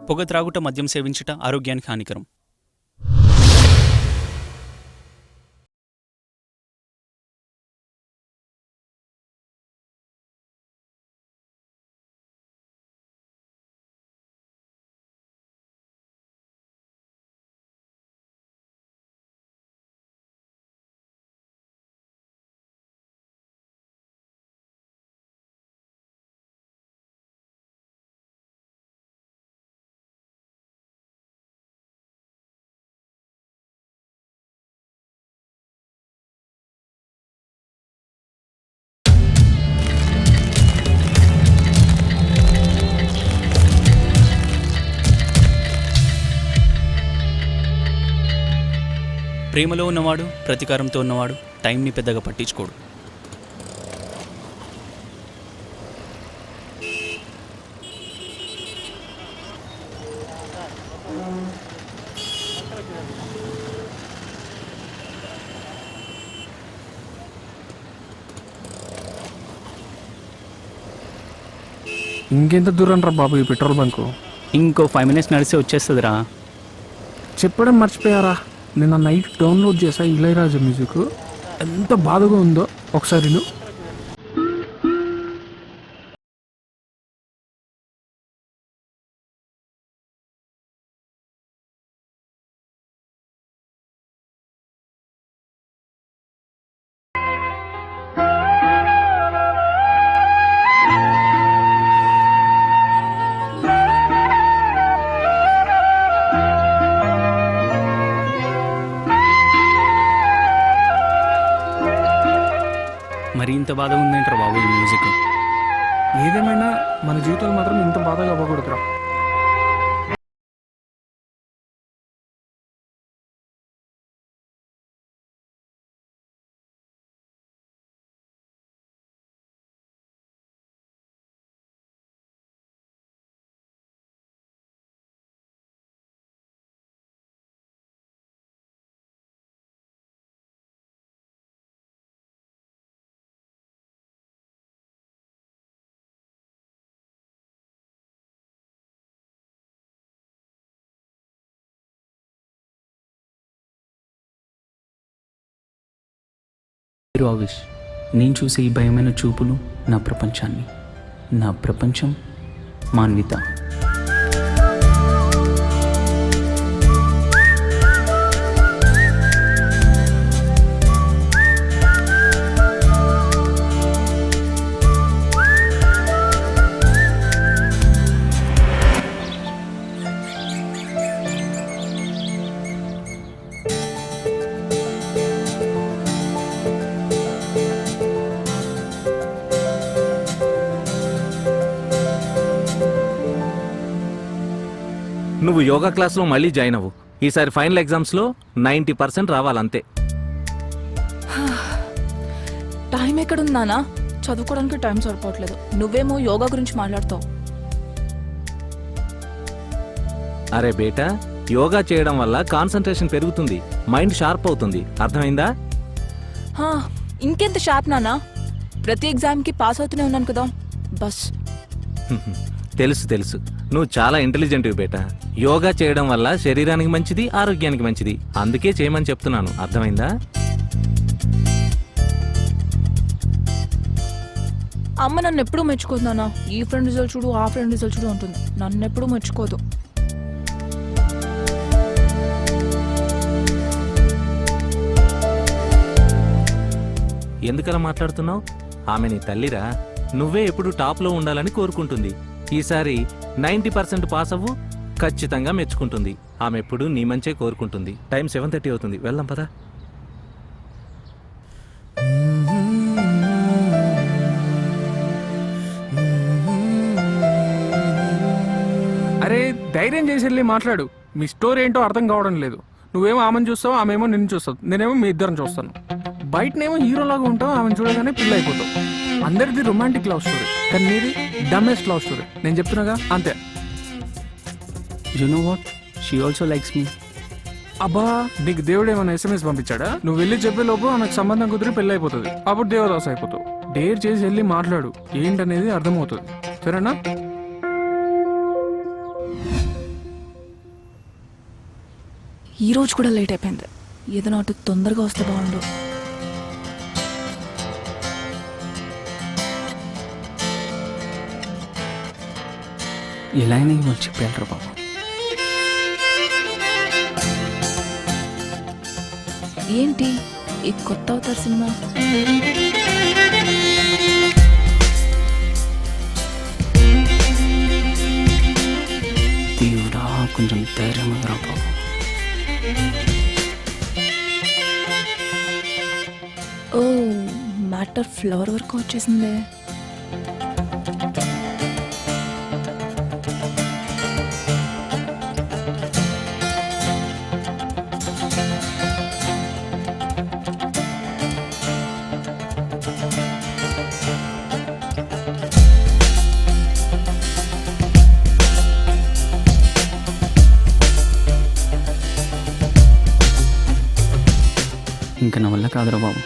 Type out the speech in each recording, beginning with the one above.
పొగ త్రాగుట, మద్యం సేవించుట ఆరోగ్యానికి హానికరం. ప్రేమలో ఉన్నవాడు, ప్రతీకారంతో ఉన్నవాడు టైంని పెద్దగా పట్టించుకోడు. ఇంకెంత దూరం రా బాబు ఈ పెట్రోల్ బంకు? ఇంకో 5 minutes నడిస్తే వచ్చేస్తుందిరా. చెప్పడం మర్చిపోయారా, నిన్న నైట్ డౌన్లోడ్ చేసా ఇళయరాజా మ్యూజిక్. ఎంత బాధగా ఉందో ఒకసారి నువ్వు. మరి ఇంత బాధ ఉందేంటారు బాబు ఈ మ్యూజిక్? ఏదేమైనా మన జీవితాలు మాత్రం ఇంత బాధగా అవ్వకూడదురా. ఆవిష్, నేను చూసే ఈ భయమైన చూపులు నా ప్రపంచాన్ని, నా ప్రపంచం మాన్విత. నువ్వు యోగా క్లాస్లో మళ్ళీ జాయిన్ అవ్వు. ఈసారి ఫైనల్ ఎగ్జామ్స్లో 90% రావాలంతే. టైం ఎక్కడుందానా? చదువుకోవడానికి టైం సరిపోవట్లేదు. నువ్వేమో యోగా గురించి మాట్లాడతావు. అరే బేటా, యోగా చేయడం వల్ల కాన్సంట్రేషన్ పెరుగుతుంది, మైండ్ షార్ప్ అవుతుంది. అర్థమైందా? ఇంకెంత షార్ప్ నానా? ప్రతి ఎగ్జామ్కి పాస్ అవుతూనే ఉన్నాను కదా. బస్ తెలుసు తెలుసు, నువ్వు చాలా ఇంటెలిజెంట్ బేటా. యోగా చేయడం వల్ల శరీరానికి మంచిది, ఆరోగ్యానికి మంచిది. అందుకే చేయమని చెప్తున్నాను. అర్థమైందా? అమ్మ నన్ను ఎప్పుడూ మెచ్చుకోదునా. ఈ ఫ్రెండ్ రిజల్ట్ చూడు, ఆ ఫ్రెండ్ రిజల్ట్ చూడు ఉంటుంది. నన్ను ఎప్పుడూ మెచ్చుకోదు. ఎందుకలా మాట్లాడుతున్నావు? ఆమె నీ తల్లిరా. నువ్వే ఎప్పుడు టాప్లో ఉండాలని కోరుకుంటుంది. ఈసారి 90% పాస్ అవ్వు, ఖచ్చితంగా మెచ్చుకుంటుంది. ఆమె ఎప్పుడు నీ మంచే కోరుకుంటుంది. టైం 7:30 అవుతుంది, వెళ్దాం పదా. అరే ధైర్యం చేసి వెళ్ళి మాట్లాడు. మీ స్టోరీ ఏంటో అర్థం కావడం లేదు. నువ్వేమో ఆమెను చూస్తావు, ఆమెమో నిన్ను చూస్తావు, నేనేమో మీ ఇద్దరిని చూస్తాను. బయటనేమో హీరోలాగా ఉంటావు, ఆమెను చూడగానే పిల్ల అయిపోతావు. అందరిది రొమాంటిక్ లవ్ స్టోరీ, కానీ నీది డమ్మెస్ట్ లవ్ స్టోరీ. నేను చెప్తున్నాగా, అంతే. You know what, she also likes me. అబ్బా, నీకు దేవుడు ఏమైనా SMS పంపించాడా? నువ్వు వెళ్ళి చెప్పే లోపు ఆమెకు సంబంధం కుదిరి పెళ్ళి అయిపోతుంది. అప్పుడు దేవదాస్ అయిపోతావు. డేర్ చేసి వెళ్ళి మాట్లాడు, ఏంటనేది అర్థమవుతుంది. సరేనా? ఈ రోజు కూడా లేట్ అయిపోయింది. ఏదైనా అటు తొందరగా వస్తే బాగుండు. ఎలా అయినా ఇవాళ చెప్పారు బాబు. ఏంటి ఈ కొత్త అవతార్ సినిమా? దేవుడా కొంచెం ధైర్యంగా రా బాబు. ఓ మ్యాటర్ ఫ్లవర్ వరకు వచ్చేసిందే. ఇంకా నా వల్ల కాదురా బాబు.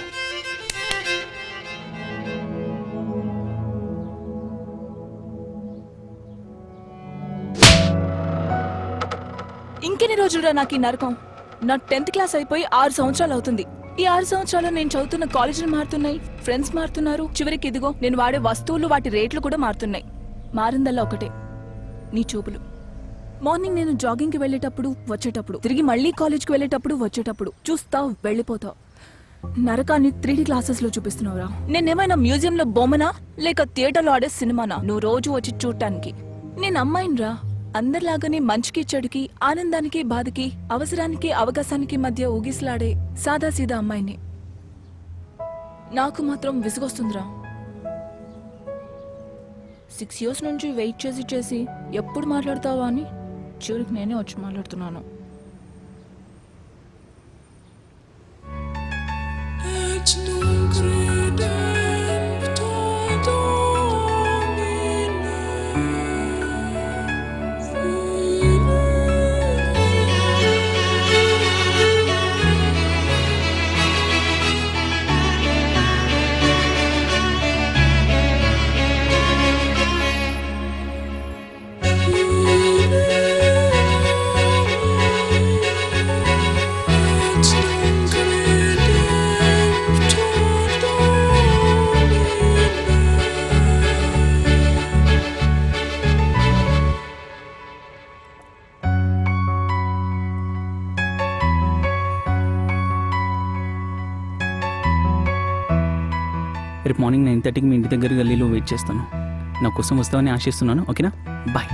ఇంకెన్ని రోజులురా నాకు ఈ నరకం? నా 10th క్లాస్ అయిపోయి 6 సంవత్సరాలు అవుతుంది. ఈ 6 సంవత్సరాలు నేను చదువుతున్న కాలేజీలు మారుతున్నాయి, ఫ్రెండ్స్ మారుతున్నారు, చివరికి ఇదిగో నేను వాడే వస్తువులు వాటి రేట్లు కూడా మారుతున్నాయి. మారిందల్లా ఒకటే, నీ చూపులు. మార్నింగ్ నేను జాగింగ్కి వెళ్ళేటప్పుడు వచ్చేటప్పుడు, తిరిగి మళ్ళీ కాలేజ్కి వెళ్ళేటప్పుడు వచ్చేటప్పుడు చూస్తావు, వెళ్ళిపోతావు. నరకాన్ని 3D క్లాసెస్ లో చూపిస్తున్నావురా. నేనేమైనా మ్యూజియంలో బొమ్మనా లేక థియేటర్లో ఆడే సినిమానా నువ్వు రోజు వచ్చి చూడటానికి? నేను అమ్మాయినిరా, అందరిలాగానే మంచికి చెడుకి, ఆనందానికి బాధకి, అవసరానికి అవకాశానికి మధ్య ఊగిసలాడే సాదాసీదా అమ్మాయిని. నాకు మాత్రం విసుగొస్తుందిరా. 6 years నుంచి వెయిట్ చేసి చేసి ఎప్పుడు మాట్లాడతావా అని చివరికి నేనే వచ్చి మాట్లాడుతున్నాను. రేపు మార్నింగ్ 9:30కి మీ ఇంటి దగ్గర గల్లీలో వెయిట్ చేస్తాను. నా కోసం వస్తావని ఆశిస్తున్నాను. ఓకేనా? బాయ్.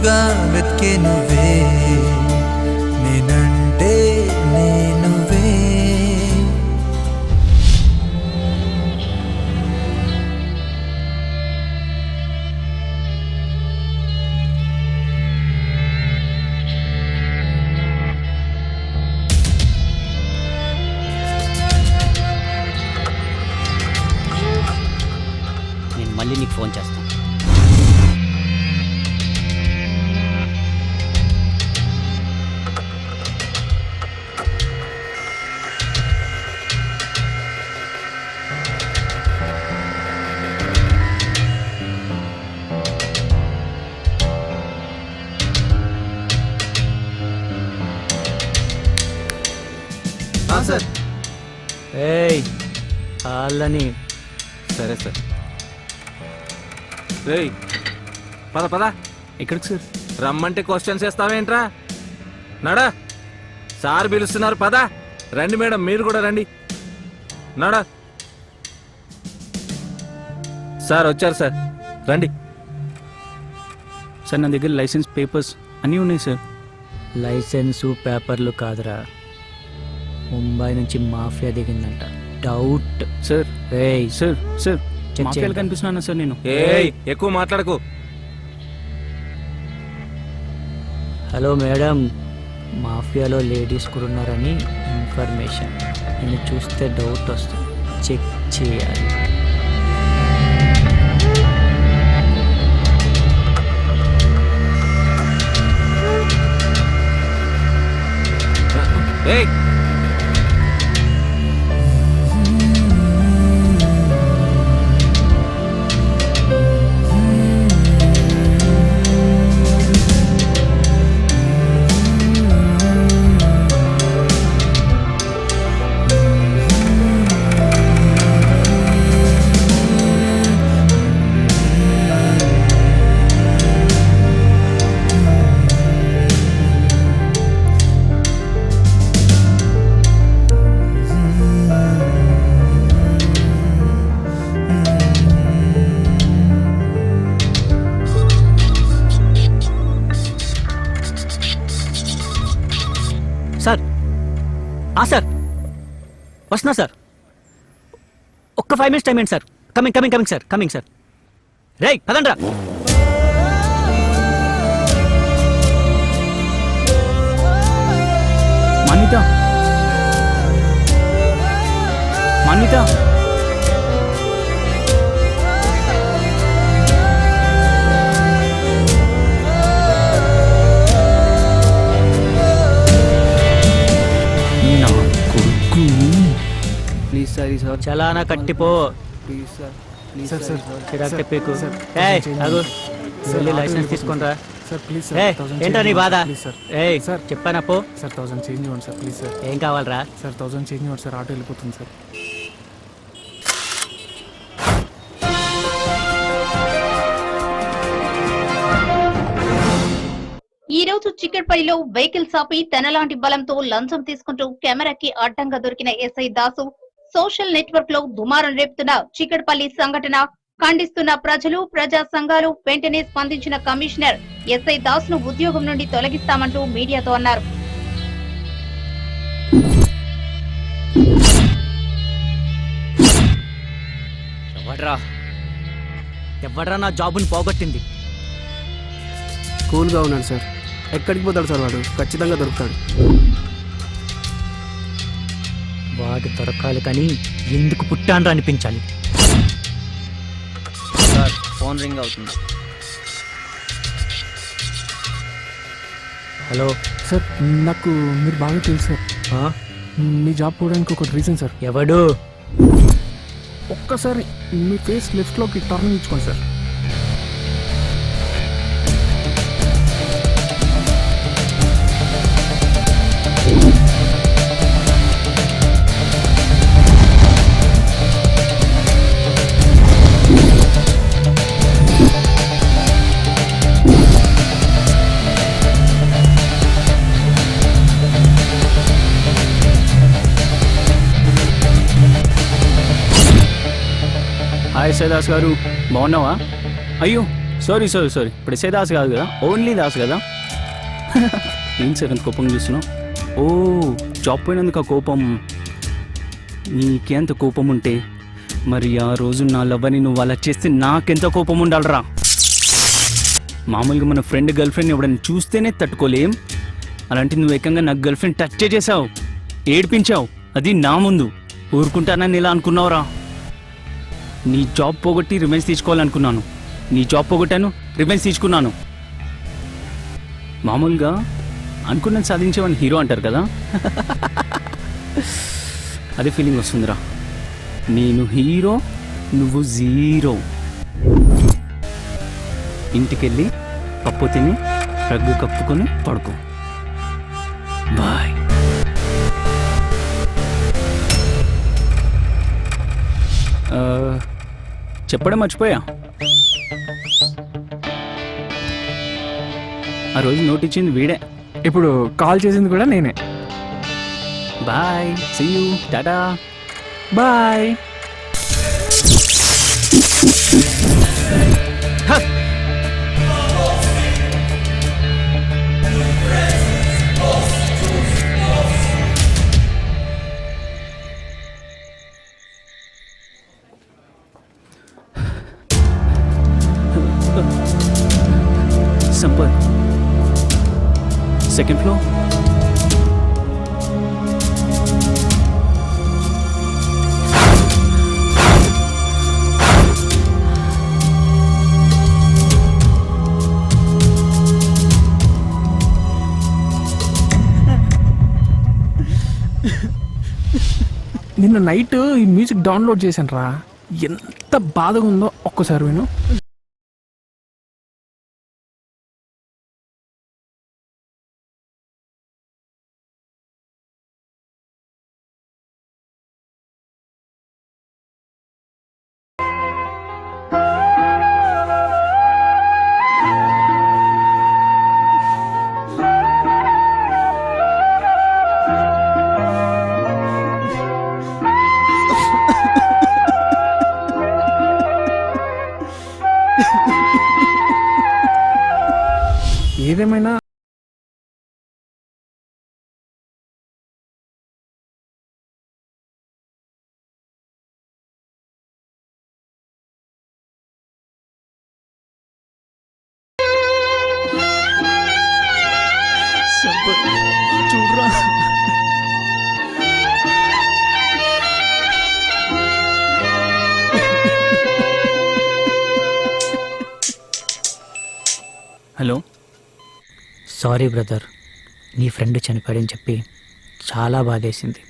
ఎక్కువగా వెతికే నువ్వే, నేనంటే నేనువే. నేను మళ్ళీ నీకు ఫోన్ చేస్తాను. సార్. ఏయ్ వాళ్ళని సరే సార్. రేయ్ పద పద. ఎక్కడికి సార్? రమ్మంటే క్వశ్చన్స్ వేస్తావేంట్రా? నడా, సార్ పిలుస్తున్నారు, పద. రండి మేడం, మీరు కూడా రండి. నడా. సార్ వచ్చారు సార్, రండి. సార్ నా దగ్గర లైసెన్స్ పేపర్స్ అన్నీ ఉన్నాయి సార్. లైసెన్సు పేపర్లు కాదురా, ముంబై నుంచి మాఫియా దిగిందంట. డౌట్. సార్ ఏయ్ సార్ సార్ చెక్ మాఫియాలు చేయండి. కనిపిస్తున్నాను సార్ నేను. ఏయ్ ఎక్కువ మాట్లాడకు. హలో మేడం, మాఫియాలో లేడీస్ కూడా ఉన్నారని ఇన్ఫర్మేషన్. నేను చూస్తే డౌట్ వస్తుంది, చెక్ చేయాలి. ఏయ్ సార్, సార్ వస్తున్నా సార్. ఒక్క 5 minutes టైం ఏంటి sir? Coming sir, coming sir. రేయ్ పదండ్రా. మాన్విత, మాన్విత, నా కొడుకు. ప్లీజ్ సార్, సార్ చలానా కట్టిపో. Please sir, please sir, sir, sir. చిరాకు తెప్పేకు. సార్, ఏయ్ చేంజ్ ఆగు, సార్, వెళ్ళి ఆటో లైసెన్స్ వెళ్ళిపోతుంది. తీసుకుంటా. సార్ ప్లీజ్ ఏయ్ సార్, 1000 ఏంటో నీ బాధ? Please sir. ఏయ్ సార్. చెప్పానా పో. సార్ 1000 చేంజ్ ఇవ్వండి సార్, ప్లీజ్ సార్. ఏం కావాలరా? సార్ 1000 చేంజ్ ఇవ్వండి సార్, ఆటో వెళ్ళిపోతుంది సార్. ఈ రోజు చిక్కట్పల్లిలో వెహికల్స్ ఆపి తనలాంటి బలంతో లంచం తీసుకుంటూ కెమెరాకి అడ్డంగా దొరికిన ఎస్ఐ దాసు సోషల్ నెట్వర్క్ లో దుమారం రేపుతున్న చిక్కట్పల్లి సంఘటన ఖండిస్తున్న ప్రజలు, ప్రజా సంఘాలు వెంటనే స్పందించిన కమిషనర్ ఎస్ఐ దాసును ఉద్యోగం నుండి తొలగిస్తామంటూ మీడియాతో అన్నారు. ఎవడ్రా నా జాబుని పోగొట్టింది? కూల్గా ఉన్నాడు సార్. ఎక్కడికి పోతాడు సార్ వాడు? ఖచ్చితంగా దొరుకుతాడు. వాడు దొరకాలి కానీ ఎందుకు పుట్టాన్రా అనిపించాలి. సార్ ఫోన్ రింగ్ అవుతుంది. హలో సార్ నాకు మీరు బాగా తెలుసు సార్. ఆ? మీ జాబ్ పోవడానికి ఒక రీజన్ సార్. ఎవడు? ఒక్కసారి మీ ఫేస్ లెఫ్ట్లోకి టర్న్ ఇచ్చుకోండి సార్. హాయ్ సైదాస్ గారు, బాగున్నావా? అయ్యో సారీ ఇప్పుడు ఎస్ఐ దాస్ కాదు కదా, ఓన్లీ దాస్ కదా. ఏం సార్ అంత కోపం చూస్తున్నావు? ఓ జాబ్ పోయినందుకు ఆ కోపం. నీకెంత కోపం ఉంటే మరి ఆ రోజు నా లవ్వని నువ్వు అలా చేస్తే నాకెంత కోపం ఉండాలరా. మామూలుగా మన ఫ్రెండ్ గర్ల్ ఫ్రెండ్ ఎవడని చూస్తేనే తట్టుకోలేం, అలాంటి నువ్వు ఏకంగా నా గర్ల్ ఫ్రెండ్ టచ్ చేసావు, ఏడిపించావు, అది నా ముందు. ఊరుకుంటానని ఇలా అనుకున్నావురా? నీ జాబ్ పోగొట్టి రివెంజ్ తీసుకోవాలనుకున్నాను, నీ జాబ్ పోగొట్టాను, రివెంజ్ తీసుకున్నాను. మామూలుగా అనుకున్నది సాధించేవాడిని హీరో అంటారు కదా, అదే ఫీలింగ్ వస్తుందిరా. నేను హీరో, నువ్వు జీరో. ఇంటికెళ్ళి పప్పు తిని రగ్గు కప్పుకొని పడుకో. బాయ్. చెప్పడం మర్చిపోయా, ఆ రోజు నోట్ ఇచ్చింది వీడే. ఇప్పుడు కాల్ చేసింది కూడా నేనే. Bye, see you, tata. Bye. Sampath, second floor. నిన్న నైట్ ఈ మ్యూజిక్ డౌన్లోడ్ చేశాను రా, ఎంత బాధగా ఉందో ఒక్కసారి విను. ఏదేమైనా సంపత్ చూడరా, హలో. సారీ బ్రదర్, నీ ఫ్రెండ్ చనిపోయాడని చెప్పి చాలా బాధేసింది.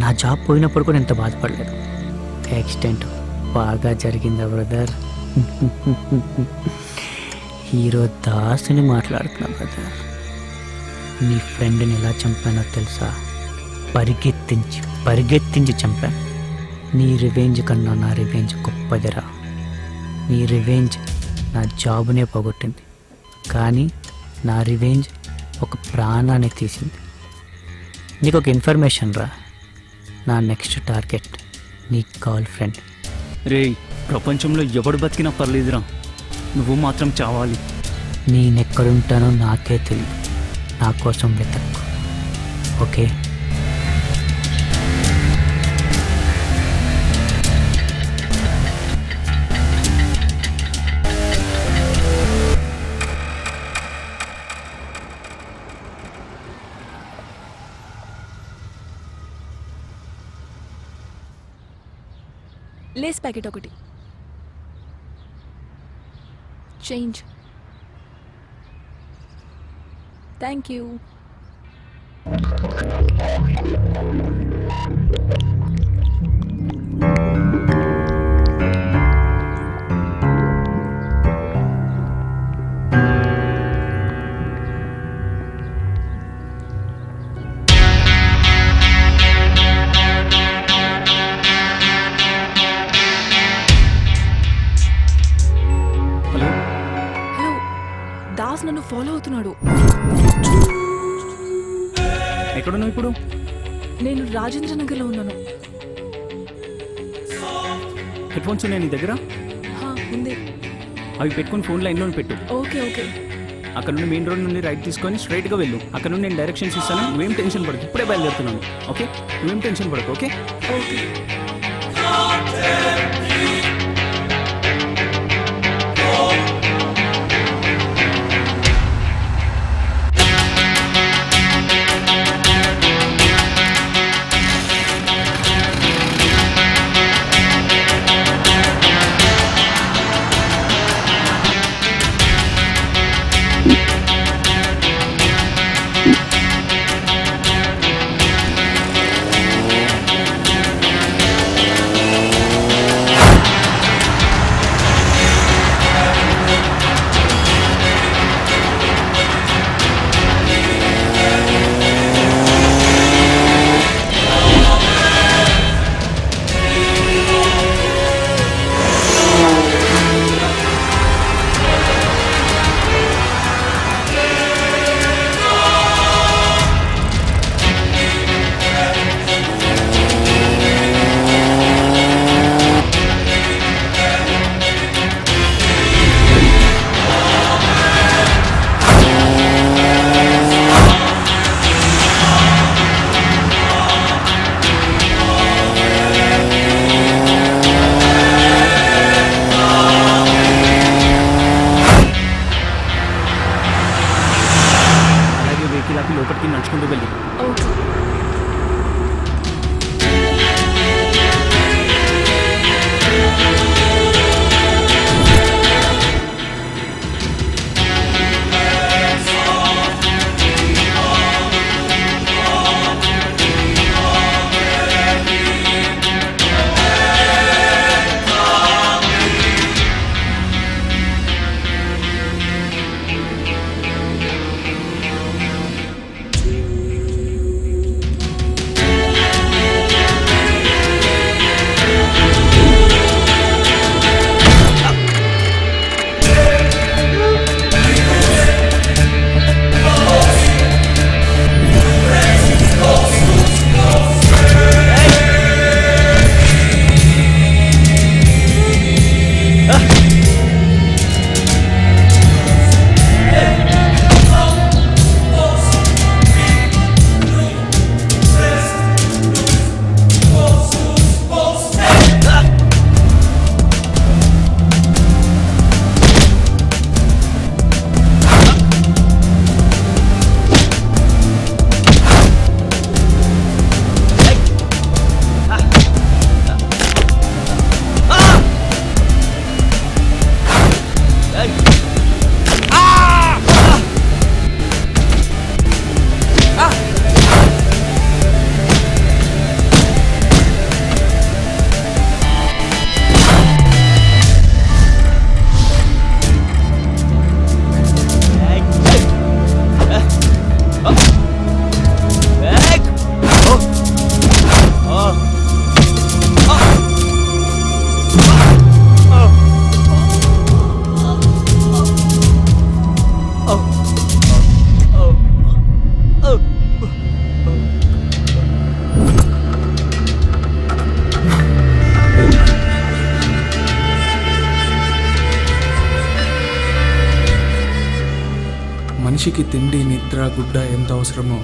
నా జాబ్ పోయినప్పుడు కూడా ఎంత బాధపడలేదు. యాక్సిడెంట్ బాగా జరిగిందా బ్రదర్? హీరో దాసుని మాట్లాడుతున్నా బ్రదర్. నీ ఫ్రెండ్ని ఎలా చంపానో తెలుసా? పరిగెత్తించి చంపాను. నీ రివెంజ్ కన్నా నా రివెంజ్ గొప్పదిరా. నీ రివెంజ్ నా జాబునే పోగొట్టింది, కానీ నా రివెంజ్ ఒక ప్రాణాన్ని తీసింది. నీకు ఒక ఇన్ఫర్మేషన్ రా, నా నెక్స్ట్ టార్గెట్ నీ గర్ల్ ఫ్రెండ్. రే, ప్రపంచంలో ఎవడు బతికినా పర్లేదురా, నువ్వు మాత్రం చావాలి. నేనెక్కడుంటానో నాకే తెలియదు, నా కోసం వెతక్కు, ఓకే? లేస్ ప్యాకెట్ ఒకటి, చేంజ్. Thank you. దాస్ నన్ను ఫాలో అవుతున్నాడు. ఎక్కడున్నావు ఇప్పుడు? నేను రాజేంద్ర నగర్లో ఉన్నాను. హెడ్ ఫోన్స్ ఉన్నాయి నీ దగ్గర? ఉంది. అవి పెట్టుకుని ఫోన్ లైన్లో పెట్టు. Okay okay. అక్కడ నుండి మెయిన్ రోడ్ నుండి రైట్ తీసుకొని స్ట్రైట్గా వెళ్ళు. అక్కడ నుండి నేను డైరెక్షన్స్ ఇస్తాను. నువ్వేం టెన్షన్ పడకు, ఇప్పుడే బయలుదేరుతున్నాను. ఓకే, నువ్వేం టెన్షన్ పడకు. Okay okay. లోపలికి నడుచుకుంటూ వెళ్ళి. ఓకే. మనిషికి తిండి, నిద్ర, గుడ్డ ఎంత అవసరమో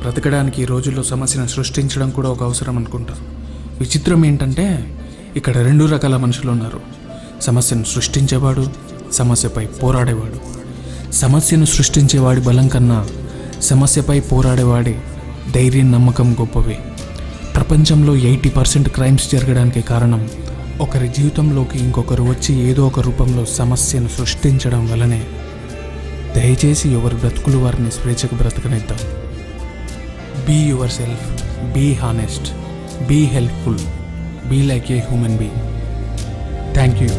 బ్రతకడానికి ఈ రోజుల్లో సమస్యను సృష్టించడం కూడా ఒక అవసరం అనుకుంటా. విచిత్రం ఏంటంటే ఇక్కడ రెండు రకాల మనుషులు ఉన్నారు. సమస్యను సృష్టించేవాడు, సమస్యపై పోరాడేవాడు. సమస్యను సృష్టించేవాడి బలం కన్నా సమస్యపై పోరాడేవాడి ధైర్యం, నమ్మకం గొప్పవి. ప్రపంచంలో 80% క్రైమ్స్ జరగడానికి కారణం ఒకరి జీవితంలోకి ఇంకొకరు వచ్చి ఏదో ఒక రూపంలో సమస్యను సృష్టించడం వలనే. దయచేసి ఎవరి బ్రతుకులు వారిని స్వేచ్ఛకు బ్రతకనిద్దాం. Be yourself, be honest, be helpful, be like a human being. Thank you.